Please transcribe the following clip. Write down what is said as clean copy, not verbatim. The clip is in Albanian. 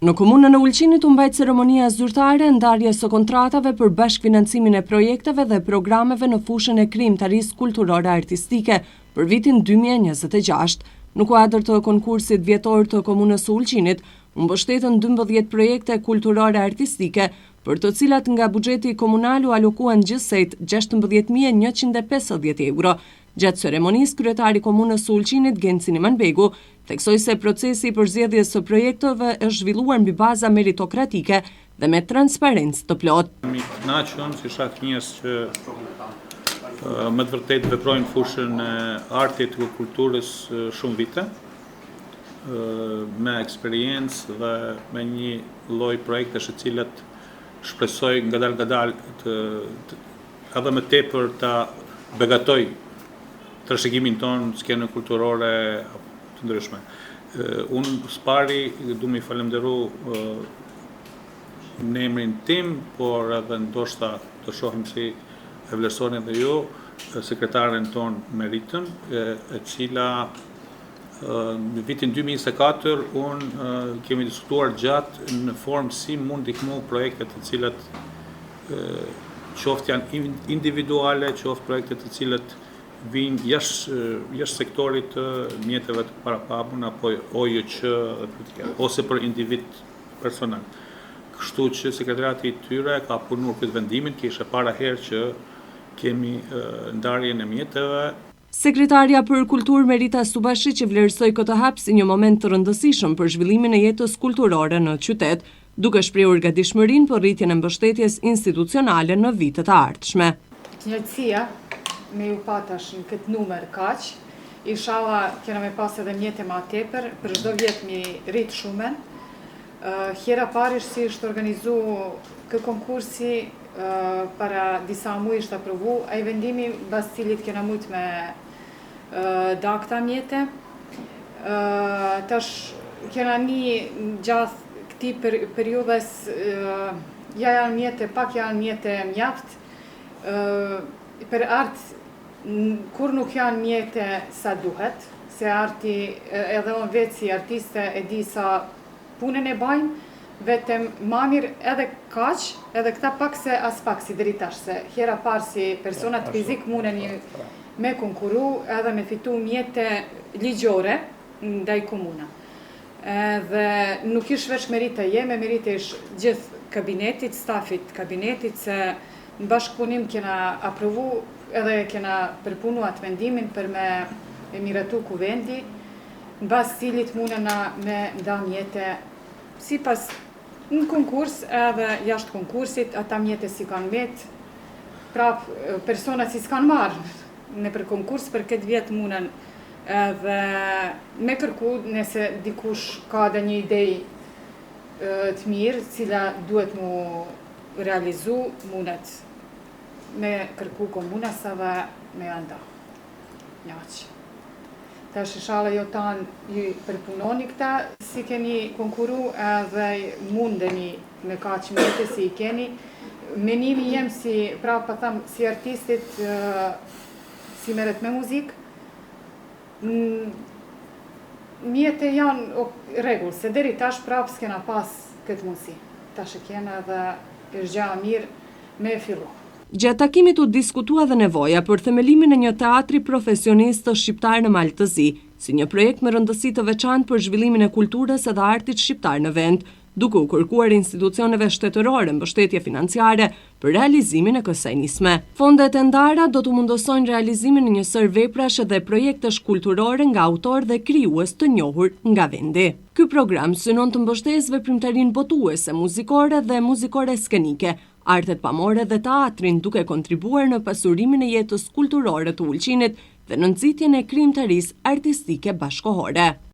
Në komunën e Ulqinit u mbajt ceremonia zyrtare e ndarjes së kontratave për bashkëfinancimin e projekteve dhe programeve në fushën e krijimtarisë kulturore artistike për vitin 2026. Në kuadër të konkursit vjetor të komunës së Ulqinit, u mbështetën 12 projekte kulturore artistike, për të cilat nga buxheti komunal u alokuan gjithsejt 16.150 euro. Gjatë ceremonisë, kryetari i komunës së Ulqinit, Genci Nimanbegu, theksoi se procesi i përzgjedhjes së projekteve është zhvilluar mbi baza meritokratike dhe me transparencë të plotë. Mi kënaqur si shak njerëz që më të vërtetë veprojnë fushën e artit dhe kulturës shumë vite, me eksperiencë dhe me një lloj projektesh të cilat shpresoj ngadalë edhe më tepër ta begatoj trashëgimin tonë në skenën kulturore të ndryshme. Unë s'pari du mi falenderoj në emrin tim, por edhe ndoshta të shohim si e vlerësoni edhe ju, sekretaren tonë Meritën, e cila në vitin 2024 unë kemi diskutuar gjatë në formë si mund ndihmu projekte të cilat qoftë janë individuale, qoftë projekte të cilat vinë jashtë sektorit të mjeteve të parapabun apo OJQ ose për individ personal. Kështu që sekretariati i tyre ka punuar këtë vendimin, kishte para herë që kemi ndarjen e mjeteve. Sekretaria për Kulturë Merita Subashi që vlerësoi këtë hap si një moment të rëndësishëm për zhvillimin e jetës kulturore në qytet, duke shprehur gatishmërinë për rritjen e mbështetjes institucionale në vitet e ardhshme. Kënaqësia me ju patash në këtë numër kaq, inshallah kena me pas edhe mjete ma tepër, për çdo vjet mi rrit shumën. Hera parish si është organizu kë konkursi para disa muaj është aprovu, ai vendimi bas cilit kena mujt me dakta mjete. Tash kena një gjatë këti periudhes ja janë mjete, pak janë mjete mjaft, për art kur nuk janë mjete sa duhet, se arti edhe unë vetë si artiste e di sa punën e bajnë, vetëm ma mirë edhe kaq, edhe këta pak se as pak si deri tash, se hera parë si personat fizik mundeni me konkuru edhe me fitu mjete ligjore ndaj komuna. Dhe nuk ish veç merita jeme, merita ish gjithë kabinetit, stafit kabinetit, se në bashkëpunim kena aprovu edhe kena përpunu atë vendimin për me miratu kuvendi, në bas cilit mundena me nda mjete si pas në konkurs edhe jashtë konkursit, ata mjete si kanë met, prap personat si s'kanë marrë në për konkurs për këtë vjetë munen edhe me kërku nëse dikush ka dhe një idej të mirë, cila duhet mu realizu munet me kërku komunas edhe me anda. Njaqë. Tash inshallah jo tanë ju përpunoni këta, si keni konkuru edhe mundeni me kaq mjete si i keni. Menimi jem si, pra pa tham, si artistit si meret me muzik, mjete janë regull, se deri tash prap s'kena pas këtë mundësi. Tash e kena dhe është gja mirë me fillu. Gjatë takimit u diskutua dhe nevoja për themelimin e një teatri profesionist të shqiptar në Maltëzi, si një projekt me rëndësi të veçantë për zhvillimin e kulturës edhe artit shqiptar në vend, duke u kërkuar institucioneve shtetërore mbështetje financiare për realizimin e kësaj nisme. Fondet e ndara do të mundësojnë realizimin e një sër veprash dhe projektesh kulturore nga autor dhe krijues të njohur nga vendi. Ky program synon të mbështesë veprimtarinë botuese, muzikore dhe muzikore skenike, artet pamore dhe teatrin, duke kontribuar në pasurimin e jetës kulturore të Ulqinit dhe në nxitjen e krijimtarisë artistike bashkëkohore.